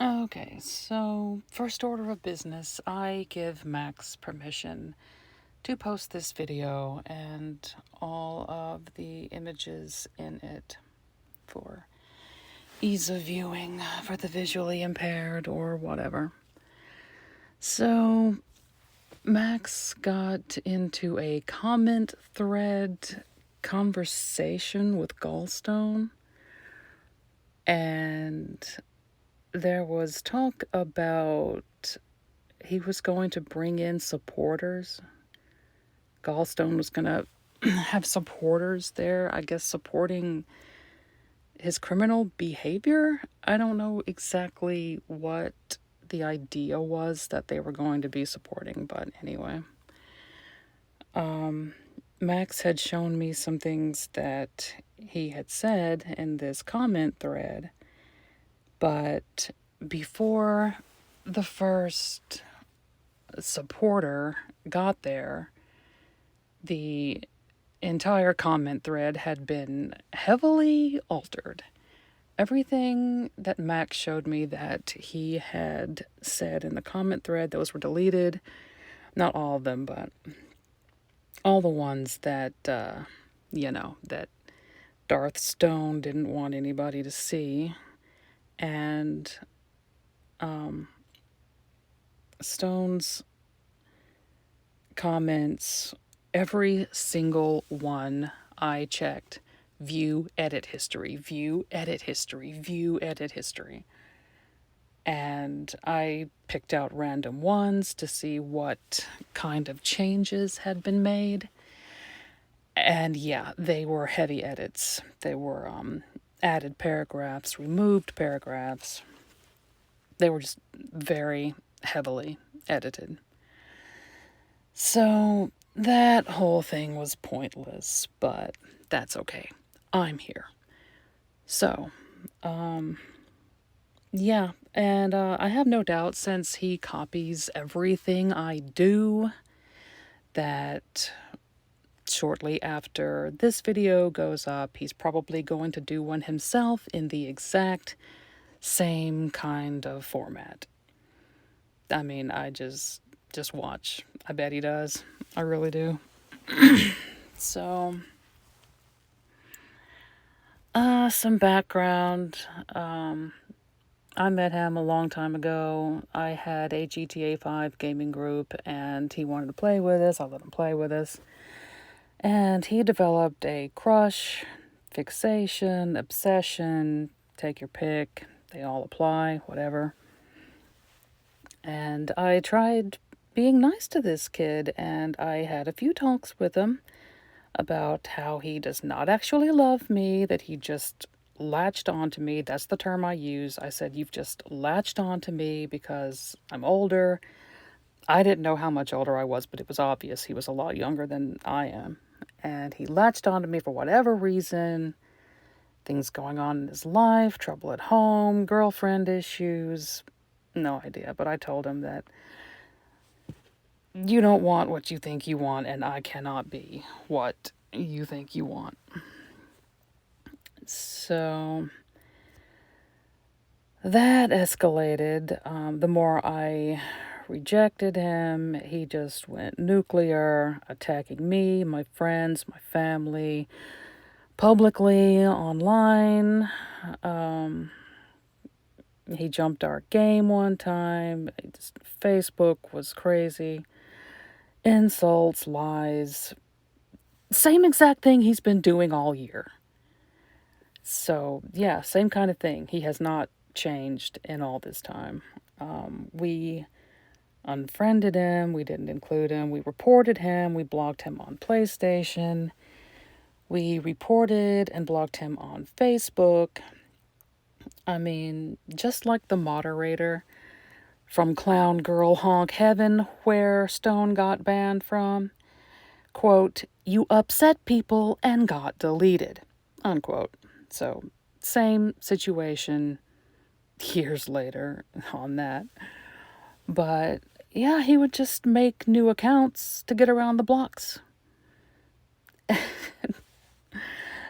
Okay, so first order of business, I give Max permission to post this video and all of the images in it for ease of viewing for the visually impaired or whatever. So, Max got into a comment thread conversation with Gallstone, and there was talk about he was going to bring in supporters. Gallstone was going to have supporters there, I guess, supporting his criminal behavior. I don't know exactly what the idea was that they were going to be supporting, but anyway. Max had shown me some things that he had said in this comment thread, but before the first supporter got there, the entire comment thread had been heavily altered. Everything that Max showed me that he had said in the comment thread, those were deleted. Not all of them, but all the ones that, that Darth Stone didn't want anybody to see. And Stone's comments, every single one I checked, view edit history, view edit history, view edit history. And I picked out random ones to see what kind of changes had been made. And yeah, they were heavy edits. They were added paragraphs, removed paragraphs. They were just very heavily edited. So that whole thing was pointless, but that's okay. I'm here. So, yeah, and I have no doubt, since he copies everything I do, that shortly after this video goes up, he's probably going to do one himself in the exact same kind of format. I mean, I just watch. I bet he does. I really do. So, some background. I met him a long time ago. I had a GTA 5 gaming group, and he wanted to play with us. I let him play with us. And he developed a crush, fixation, obsession, take your pick. They all apply, whatever. And I tried being nice to this kid, and I had a few talks with him about how he does not actually love me, that he just latched onto me. That's the term I use. I said, "You've just latched onto me because I'm older." I didn't know how much older I was, but it was obvious he was a lot younger than I am. And he latched onto me for whatever reason. Things going on in his life, trouble at home, girlfriend issues. No idea, but I told him that you don't want what you think you want, and I cannot be what you think you want. So that escalated. The more I rejected him, he just went nuclear, attacking me, my friends, my family, publicly, online. He jumped our game one time. Facebook was crazy. Insults, lies. Same exact thing he's been doing all year. So, yeah, same kind of thing. He has not changed in all this time. We unfriended him. We didn't include him. We reported him. We blocked him on PlayStation. We reported and blocked him on Facebook. I mean, just like the moderator from Clown Girl Honk Heaven, where Stone got banned from. Quote, "You upset people and got deleted." Unquote. So, same situation years later on that. But yeah, he would just make new accounts to get around the blocks.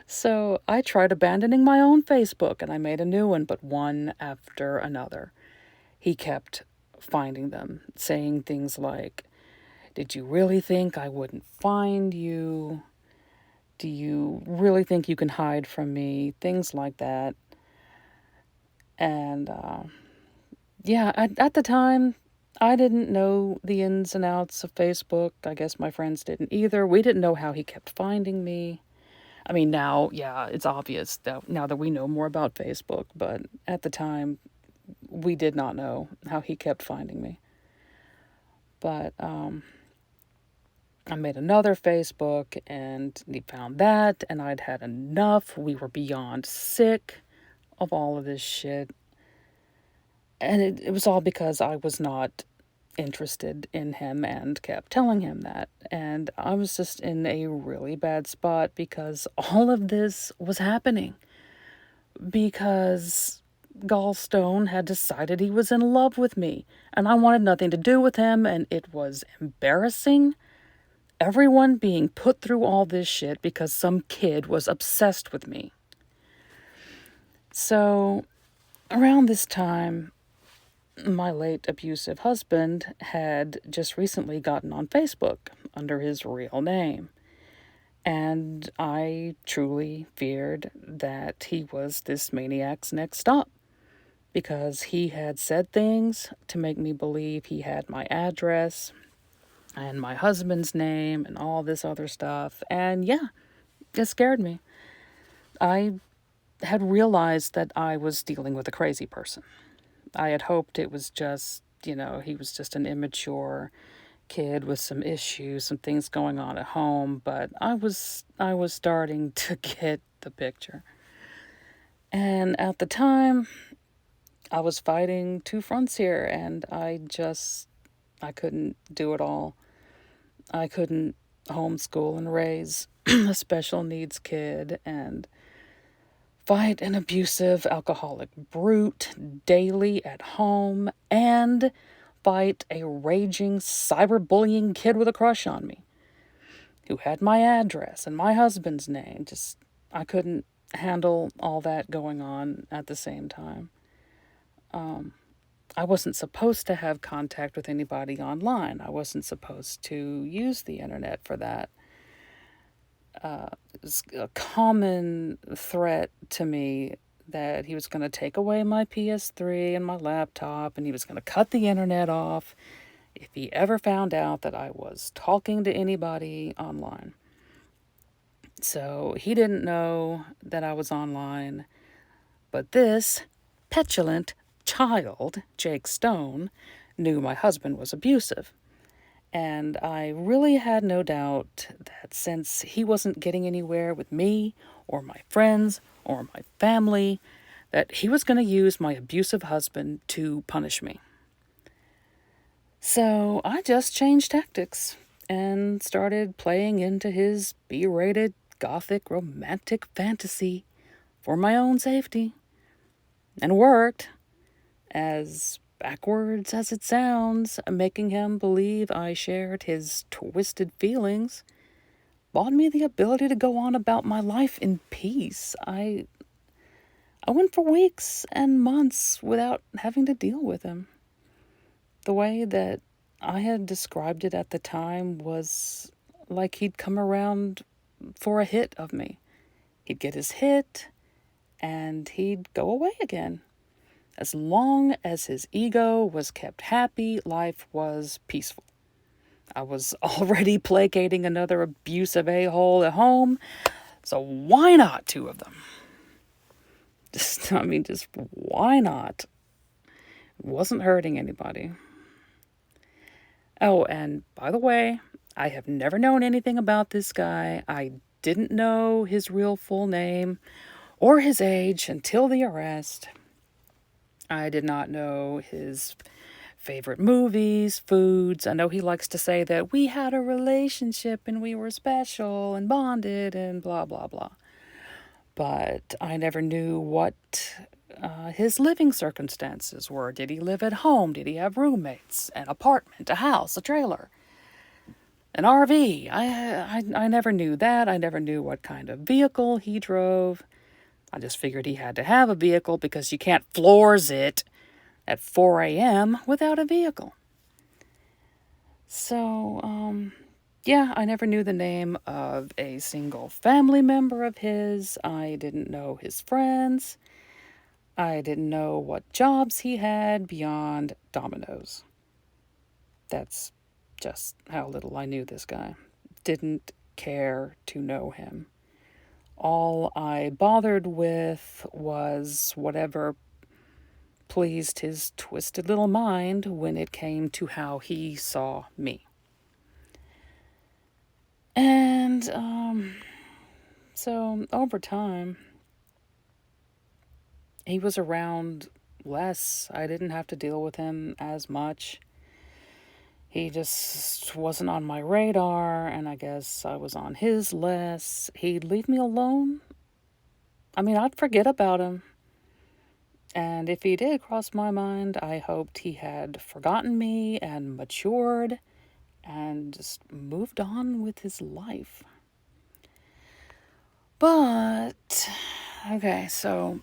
So I tried abandoning my own Facebook, and I made a new one, but one after another. he kept finding them, saying things like, "Did you really think I wouldn't find you? Do you really think you can hide from me?" Things like that. And yeah, at the time, I didn't know the ins and outs of Facebook. I guess my friends didn't either. We didn't know how he kept finding me. I mean, now, yeah, it's obvious that now that we know more about Facebook, but at the time, we did not know how he kept finding me. But I made another Facebook and he found that, and I'd had enough. We were beyond sick of all of this shit. And it was all because I was not interested in him and kept telling him that. And I was just in a really bad spot because all of this was happening. Because Gallstone had decided he was in love with me, and I wanted nothing to do with him, and it was embarrassing. Everyone being put through all this shit because some kid was obsessed with me. So, around this time, my late abusive husband had just recently gotten on Facebook under his real name. And I truly feared that he was this maniac's next stop, because he had said things to make me believe he had my address and my husband's name and all this other stuff. And yeah, it scared me. I had realized that I was dealing with a crazy person. I had hoped it was just, he was just an immature kid with some issues, some things going on at home, but I was starting to get the picture. And at the time, I was fighting two fronts here, and I couldn't do it all. I couldn't homeschool and raise a special needs kid and fight an abusive alcoholic brute daily at home and fight a raging cyberbullying kid with a crush on me who had my address and my husband's name. I couldn't handle all that going on at the same time. I wasn't supposed to have contact with anybody online. I wasn't supposed to use the internet for that. It's a common threat to me that he was going to take away my PS3 and my laptop, and he was going to cut the internet off if he ever found out that I was talking to anybody online. So he didn't know that I was online, but this petulant child, Jake Stone, knew my husband was abusive. And I really had no doubt that since he wasn't getting anywhere with me or my friends or my family, that he was going to use my abusive husband to punish me. So I just changed tactics and started playing into his B-rated gothic romantic fantasy for my own safety. And it worked, as backwards as it sounds. Making him believe I shared his twisted feelings bought me the ability to go on about my life in peace. I went for weeks and months without having to deal with him. The way that I had described it at the time was like he'd come around for a hit of me. He'd get his hit, and he'd go away again. As long as his ego was kept happy, life was peaceful. I was already placating another abusive a-hole at home, so why not two of them? Just why not? It wasn't hurting anybody. Oh, and by the way, I have never known anything about this guy. I didn't know his real full name or his age until the arrest. I did not know his favorite movies, foods. I know he likes to say that we had a relationship and we were special and bonded and blah, blah, blah. But I never knew what his living circumstances were. Did he live at home? Did he have roommates? An apartment? A house? A trailer? An RV? I never knew that. I never knew what kind of vehicle he drove. I just figured he had to have a vehicle because you can't floors it. at 4 a.m. without a vehicle. So, yeah, I never knew the name of a single family member of his. I didn't know his friends. I didn't know what jobs he had beyond Domino's. That's just how little I knew this guy. Didn't care to know him. All I bothered with was whatever pleased his twisted little mind when it came to how he saw me. And, so over time, he was around less. I didn't have to deal with him as much. He just wasn't on my radar, and I guess I was on his less. He'd leave me alone. I mean, I'd forget about him. And if he did cross my mind, I hoped he had forgotten me and matured and just moved on with his life. But, okay, so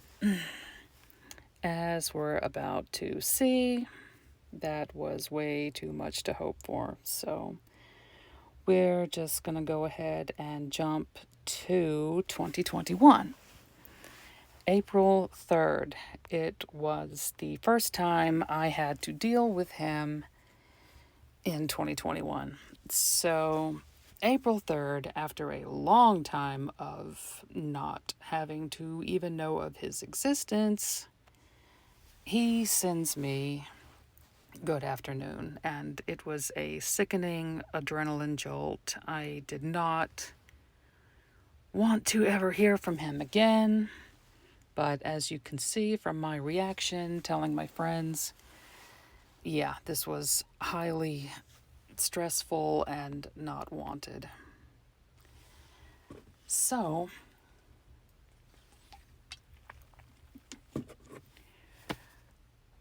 as we're about to see, that was way too much to hope for. So we're just going to go ahead and jump to 2021. April 3rd, it was the first time I had to deal with him in 2021. So, April 3rd, after a long time of not having to even know of his existence, he sends me good afternoon, and it was a sickening adrenaline jolt. I did not want to ever hear from him again. But as you can see from my reaction, telling my friends, yeah, this was highly stressful and not wanted. So,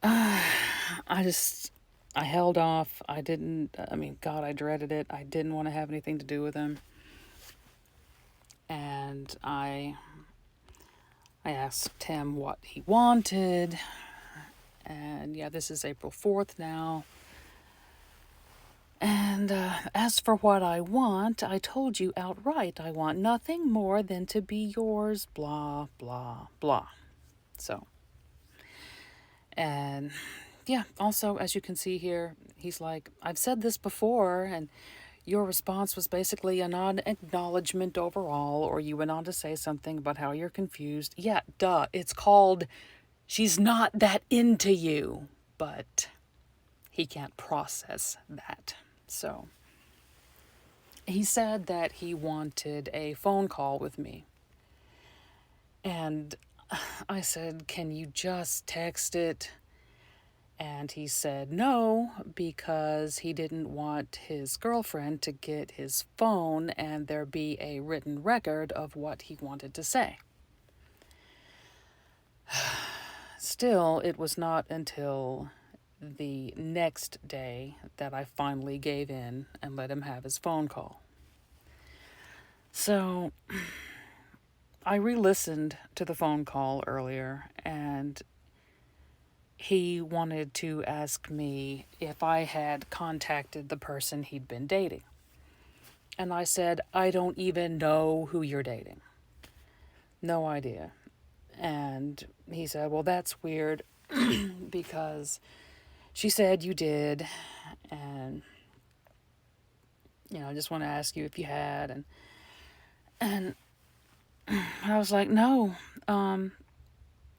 I held off. I dreaded it. I didn't want to have anything to do with him. And I asked him what he wanted. And yeah, this is April 4th now. And as for what I want, I told you outright I want nothing more than to be yours, blah, blah, blah. So, and yeah, also, as you can see here, he's like, I've said this before, and your response was basically a non-acknowledgement overall, or you went on to say something about how you're confused. Yeah, duh, it's called, she's not that into you, but he can't process that. So, he said that he wanted a phone call with me. And I said, can you just text it? And he said no, because he didn't want his girlfriend to get his phone and there be a written record of what he wanted to say. Still, it was not until the next day that I finally gave in and let him have his phone call. So, I re-listened to the phone call earlier, and he wanted to ask me if I had contacted the person he'd been dating. And I said, I don't even know who you're dating. No idea. And he said, well, that's weird because she said you did. And, I just want to ask you if you had. And I was like, no.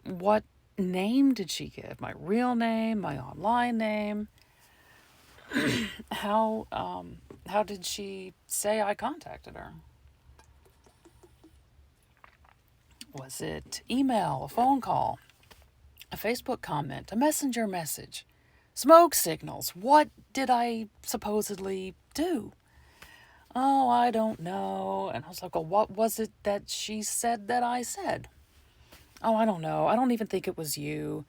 What name did she give? My real name? My online name? How did she say I contacted her? Was it email, a phone call, a Facebook comment, a messenger message, smoke signals? What did I supposedly do? Oh, I don't know. And I was like, well, what was it that she said that I said? Oh, I don't know. I don't even think it was you.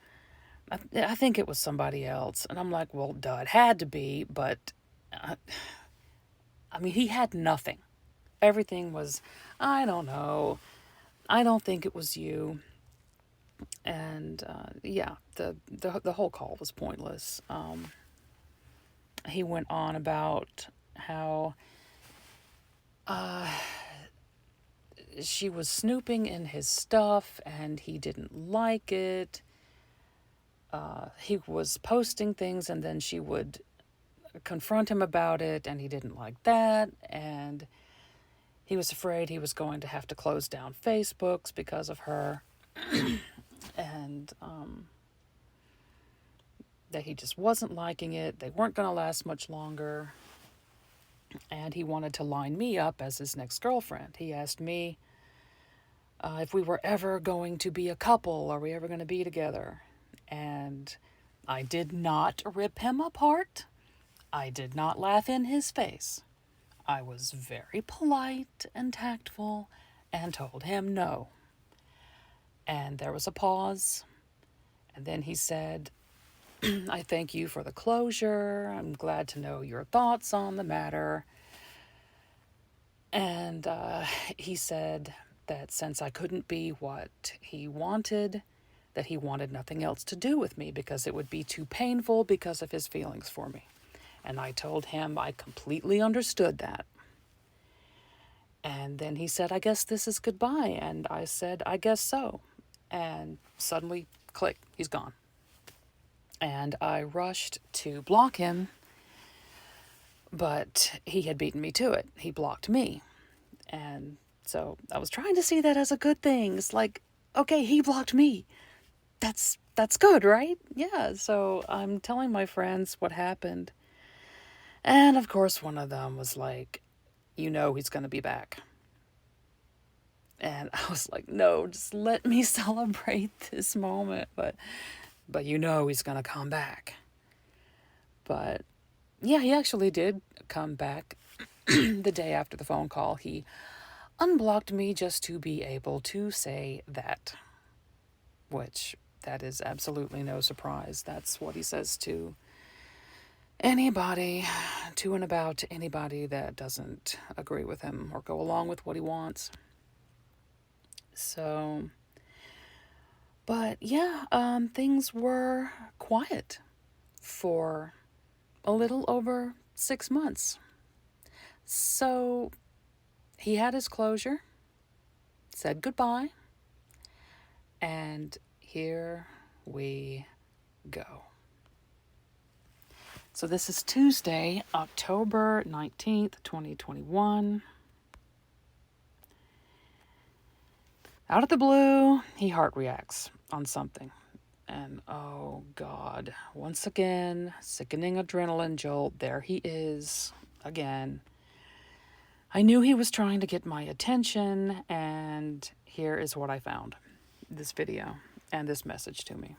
I think it was somebody else. And I'm like, well, duh, it had to be, but he had nothing. Everything was, I don't know. I don't think it was you. And yeah, the whole call was pointless. He went on about how she was snooping in his stuff and he didn't like it. He was posting things and then she would confront him about it, and he didn't like that. And he was afraid he was going to have to close down Facebooks because of her. And that he just wasn't liking it. They weren't going to last much longer. And he wanted to line me up as his next girlfriend. He asked me if we were ever going to be a couple. Are we ever going to be together? And I did not rip him apart. I did not laugh in his face. I was very polite and tactful and told him no. And there was a pause. And then he said, I thank you for the closure. I'm glad to know your thoughts on the matter. And he said that since I couldn't be what he wanted, that he wanted nothing else to do with me because it would be too painful because of his feelings for me. And I told him I completely understood that. And then he said, I guess this is goodbye. And I said, I guess so. And suddenly, click, he's gone. And I rushed to block him, but he had beaten me to it. He blocked me. And so I was trying to see that as a good thing. It's like, okay, he blocked me. That's good, right? Yeah, so I'm telling my friends what happened. And of course, one of them was like, you know he's going to be back. And I was like, no, just let me celebrate this moment. But you know he's going to come back. But yeah, he actually did come back the day after the phone call. He unblocked me just to be able to say that, which that is absolutely no surprise. That's what he says to anybody, to and about anybody that doesn't agree with him or go along with what he wants. So, but yeah, things were quiet for a little over 6 months. So he had his closure, said goodbye, and here we go. So this is Tuesday, October 19th, 2021. Out of the blue, he heart reacts on something. And oh God, once again, sickening adrenaline jolt. There he is again. I knew he was trying to get my attention, and here is what I found. This video and this message to me.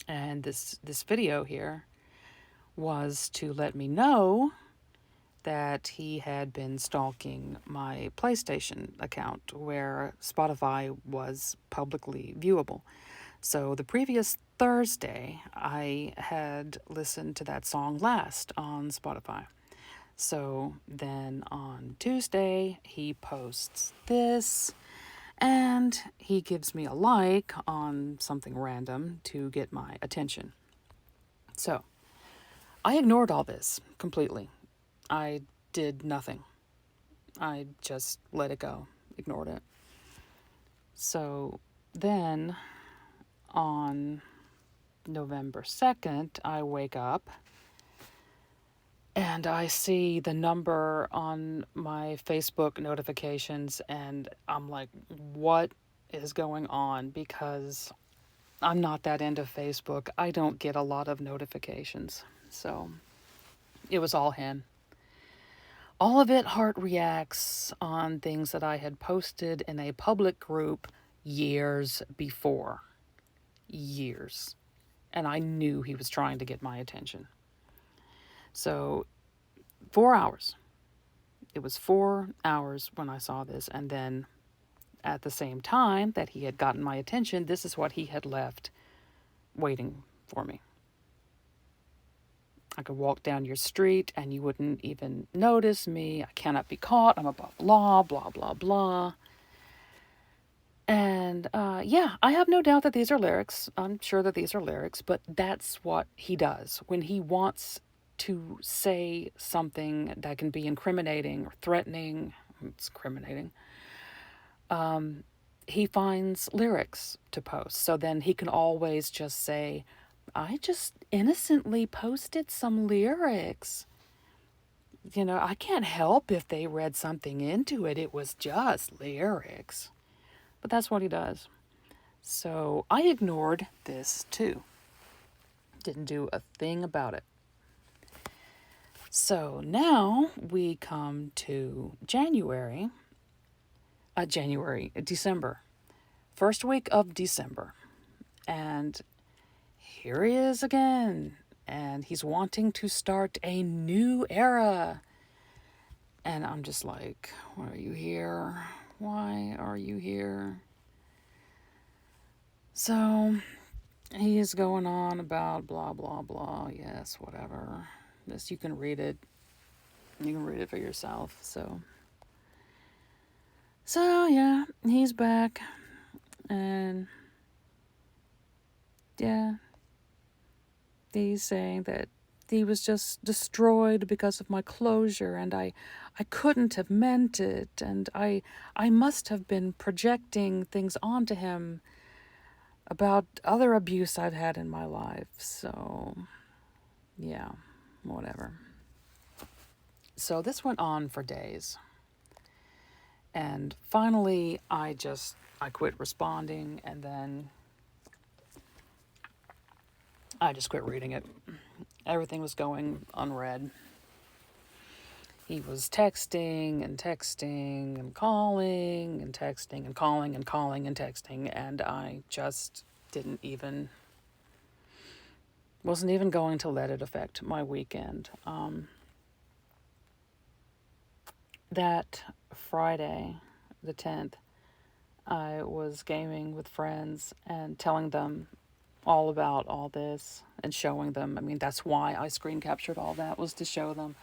And this video here was to let me know that he had been stalking my PlayStation account where Spotify was publicly viewable. So the previous Thursday, I had listened to that song last on Spotify. So then on Tuesday, he posts this, and he gives me a like on something random to get my attention. So I ignored all this completely. I did nothing. I just let it go, ignored it. So then on November 2nd, I wake up and I see the number on my Facebook notifications, and I'm like, what is going on? Because I'm not that into Facebook. I don't get a lot of notifications. So it was all him. All of it heart reacts on things that I had posted in a public group years before. Years. And I knew he was trying to get my attention. So 4 hours. It was 4 hours when I saw this. And then at the same time that he had gotten my attention, this is what he had left waiting for me. I could walk down your street and you wouldn't even notice me. I cannot be caught. I'm above law, blah, blah, blah. And yeah, I have no doubt that these are lyrics. I'm sure that these are lyrics, but that's what he does when he wants to say something that can be incriminating or threatening. It's incriminating. He finds lyrics to post. So then he can always just say, I just innocently posted some lyrics. I can't help if they read something into it. It was just lyrics. But that's what he does. So I ignored this too. Didn't do a thing about it. So now we come to December. First week of December. And here he is again. And he's wanting to start a new era. And I'm just like, why are you here? Why are you here? So he's going on about blah, blah, blah. Yes, whatever. This, you can read it. You can read it for yourself. So yeah, he's back. And yeah, he's saying that he was just destroyed because of my closure, and I couldn't have meant it, and I must have been projecting things onto him about other abuse I've had in my life. So yeah, whatever. So this went on for days. And finally I quit responding, and then I just quit reading it. Everything was going unread. He was texting and texting and calling and texting and calling and calling and texting, and I just wasn't even going to let it affect my weekend. That Friday, the 10th, I was gaming with friends and telling them all about all this and showing them. I mean, that's why I screen captured all that, was to show them.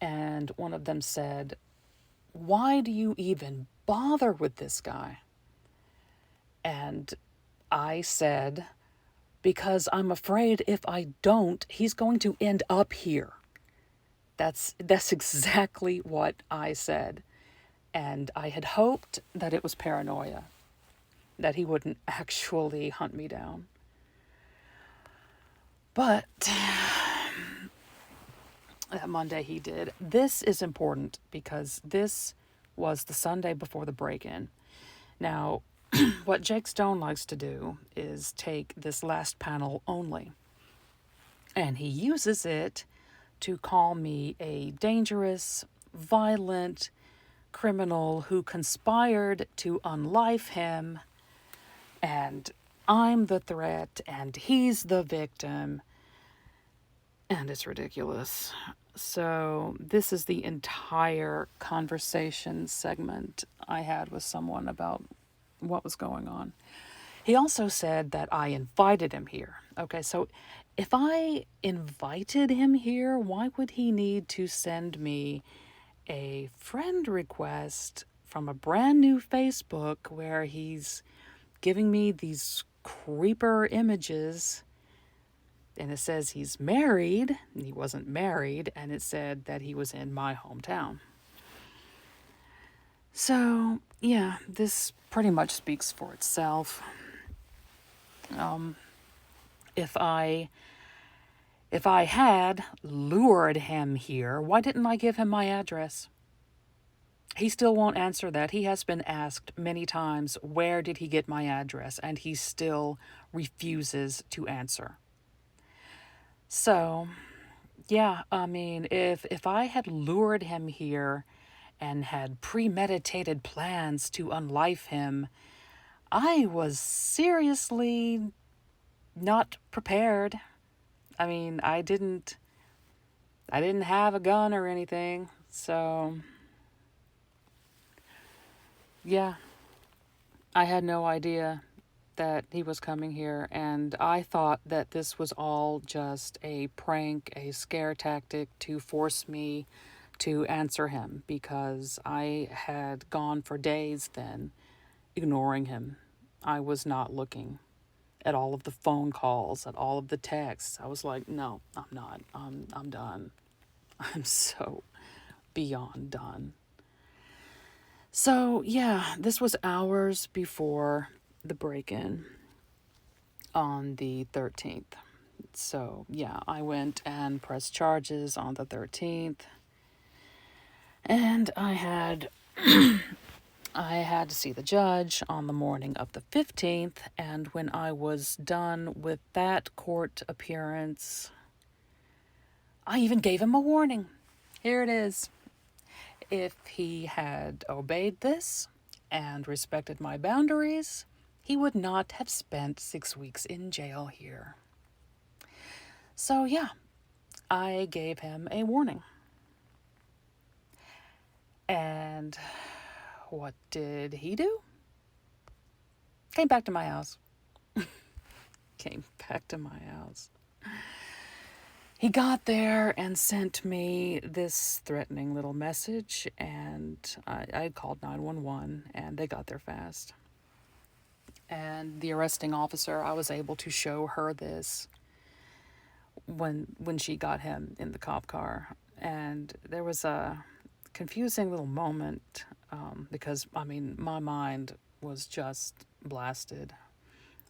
And one of them said, why do you even bother with this guy? And I said, because I'm afraid if I don't, he's going to end up here. That's exactly what I said. And I had hoped that it was paranoia, that he wouldn't actually hunt me down. But that Monday he did. This is important because this was the Sunday before the break-in. Now, what Jake Stone likes to do is take this last panel only, and he uses it to call me a dangerous, violent criminal who conspired to unlife him, and I'm the threat and he's the victim, and it's ridiculous. So this is the entire conversation segment I had with someone about what was going on. He also said that I invited him here. Okay, so if I invited him here, why would he need to send me a friend request from a brand new Facebook where he's giving me these creeper images, and it says he's married, and he wasn't married, and it said that he was in my hometown. So, yeah, this pretty much speaks for itself. If I had lured him here, why didn't I give him my address? He still won't answer that. He has been asked many times, where did he get my address? And he still refuses to answer. So, yeah, I mean, if I had lured him here and had premeditated plans to unlife him, I was seriously not prepared. I mean, I didn't have a gun or anything. So, yeah, I had no idea that he was coming here, and I thought that this was all just a prank, a scare tactic to force me to answer him, because I had gone for days then ignoring him. I was not looking at all of the phone calls, at all of the texts. I was like, no, I'm not. I'm done. I'm so beyond done. So, yeah, this was hours before the break-in on the 13th. So, yeah, I went and pressed charges on the 13th. And I had to see the judge on the morning of the 15th, and when I was done with that court appearance, I even gave him a warning. Here it is. If he had obeyed this and respected my boundaries, he would not have spent 6 weeks in jail here. So, yeah, I gave him a warning. And what did he do? Came back to my house. He got there and sent me this threatening little message, and I called 911, and they got there fast. And the arresting officer, I was able to show her this when she got him in the cop car. And there was a confusing little moment because, my mind was just blasted.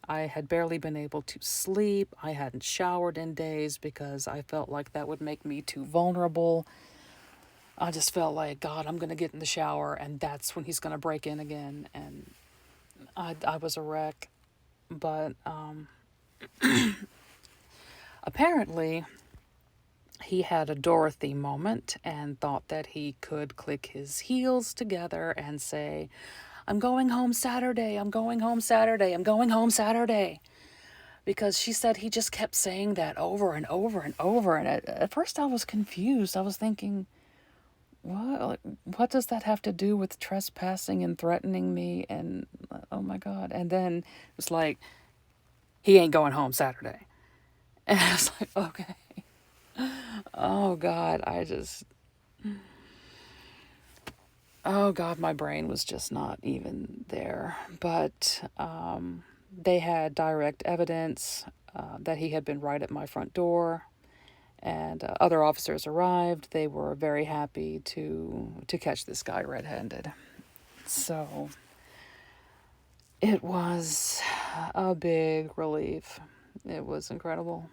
I had barely been able to sleep. I hadn't showered in days because I felt like that would make me too vulnerable. I just felt like, God, I'm going to get in the shower, and that's when he's going to break in again. And I was a wreck. But apparently, he had a Dorothy moment and thought that he could click his heels together and say, I'm going home Saturday, I'm going home Saturday, I'm going home Saturday. Because she said he just kept saying that over and over and over. And at first I was confused. I was thinking, what does that have to do with trespassing and threatening me? And oh my God. And then it was like, he ain't going home Saturday. And I was like, okay. Oh God, oh God, my brain was just not even there. But they had direct evidence that he had been right at my front door, and other officers arrived. They were very happy to catch this guy red-handed. So it was a big relief. It was incredible.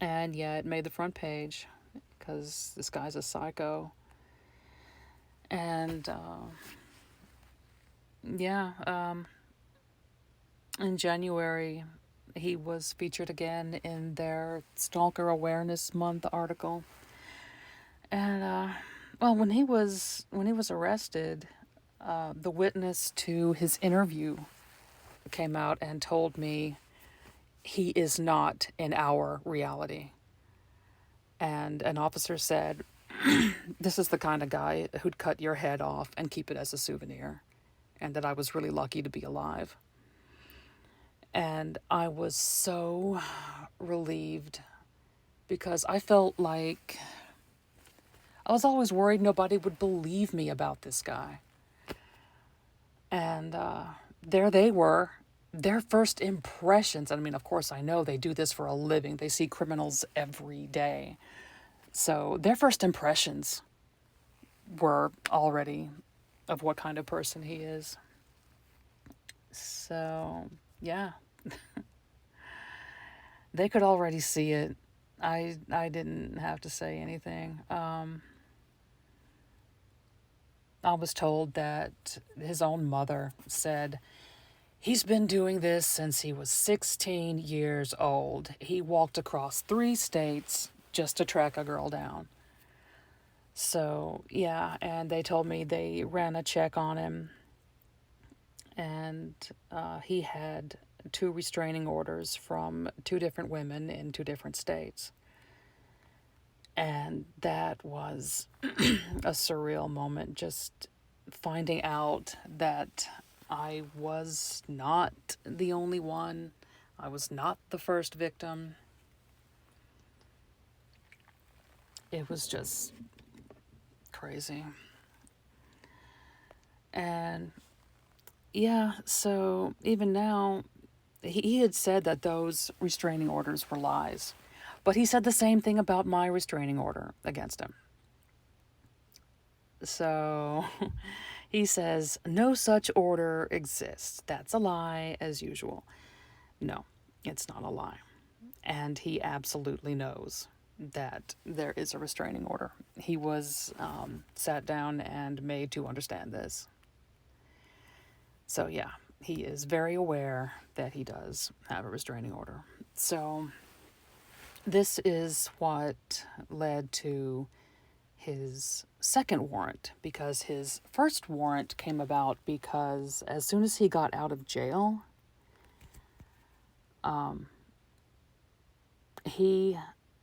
And yeah, it made the front page because this guy's a psycho. And in January, he was featured again in their Stalker Awareness Month article. And when he was arrested, the witness to his interview came out and told me he is not in our reality. And an officer said, this is the kind of guy who'd cut your head off and keep it as a souvenir, and that I was really lucky to be alive. And I was so relieved because I felt like I was always worried nobody would believe me about this guy. And there they were, their first impressions. Of course, I know they do this for a living. They see criminals every day. So their first impressions were already of what kind of person he is. So, yeah. They could already see it. I didn't have to say anything. I was told that his own mother said, he's been doing this since he was 16 years old. He walked across 3 states just to track a girl down. So, yeah, and they told me they ran a check on him, and he had 2 restraining orders from 2 different women in 2 different states. And that was a surreal moment, just finding out that I was not the only one. I was not the first victim. It was just crazy. And yeah, so even now, he had said that those restraining orders were lies. But he said the same thing about my restraining order against him. So he says, no such order exists. That's a lie, as usual. No, it's not a lie. And he absolutely knows that there is a restraining order. He was sat down and made to understand this. So, yeah, he is very aware that he does have a restraining order. So, this is what led to his second warrant, because his first warrant came about because as soon as he got out of jail, he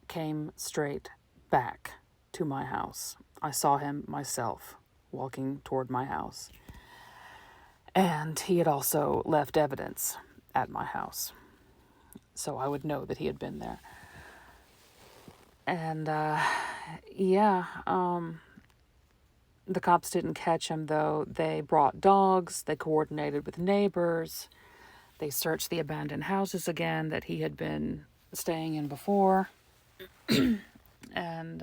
came straight back to my house. I saw him myself walking toward my house. And he had also left evidence at my house, so I would know that he had been there. And, the cops didn't catch him, though. They brought dogs, they coordinated with neighbors, they searched the abandoned houses again that he had been staying in before. And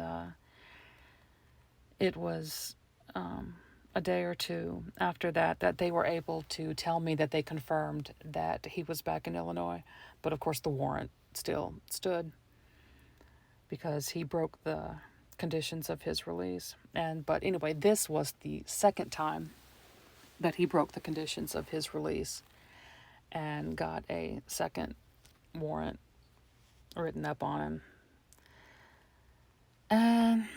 it was a day or two after that that they were able to tell me that they confirmed that he was back in Illinois. But of course the warrant still stood because he broke the conditions of his release. But anyway, this was the second time that he broke the conditions of his release and got a second warrant written up on him. And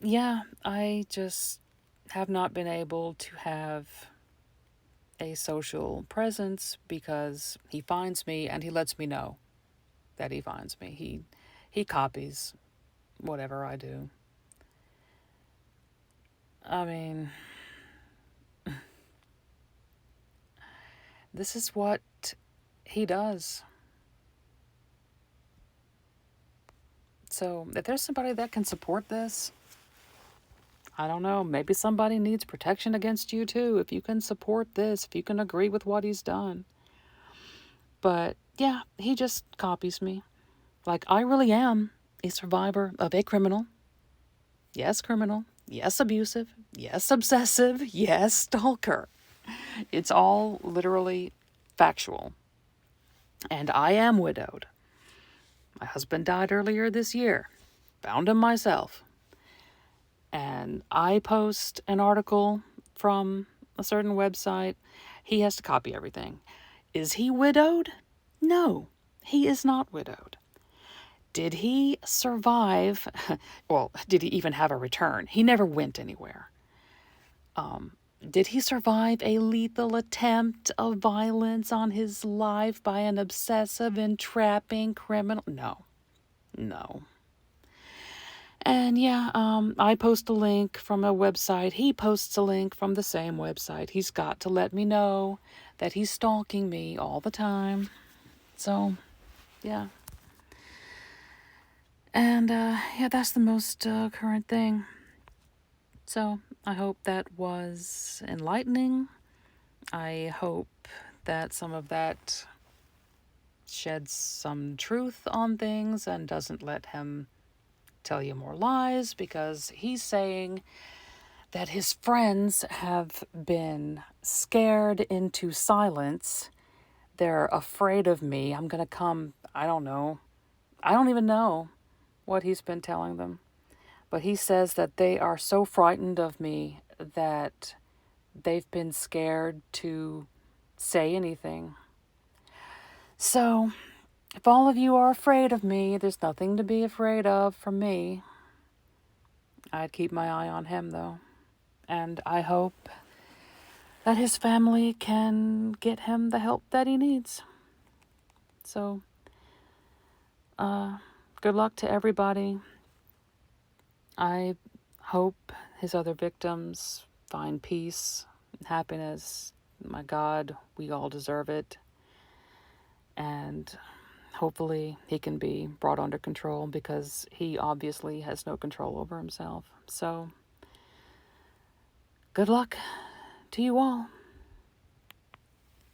yeah, I just have not been able to have a social presence because he finds me and he lets me know that he finds me. He copies whatever I do. I mean, this is what he does. So if there's somebody that can support this, I don't know, maybe somebody needs protection against you too. If you can support this, if you can agree with what he's done. But yeah, he just copies me. Like, I really am a survivor of a criminal. Yes, criminal. Yes, abusive. Yes, obsessive. Yes, stalker. It's all literally factual. And I am widowed. My husband died earlier this year. Found him myself. And I post an article from a certain website. He has to copy everything. Is he widowed? No, he is not widowed. Did he survive? Well, did he even have a return? He never went anywhere. Did he survive a lethal attempt of violence on his life by an obsessive, entrapping criminal? No. And yeah, I post a link from a website. He posts a link from the same website. He's got to let me know that he's stalking me all the time. So, yeah. And, yeah, that's the most current thing. So, I hope that was enlightening. I hope that some of that sheds some truth on things and doesn't let him tell you more lies, because he's saying that his friends have been scared into silence. They're afraid of me. I'm going to come, I don't know. I don't even know what he's been telling them. But he says that they are so frightened of me that they've been scared to say anything. So, if all of you are afraid of me, there's nothing to be afraid of from me. I'd keep my eye on him, though. And I hope that his family can get him the help that he needs. So, good luck to everybody. I hope his other victims find peace and happiness. My God, we all deserve it. And hopefully he can be brought under control, because he obviously has no control over himself. So, good luck to you all.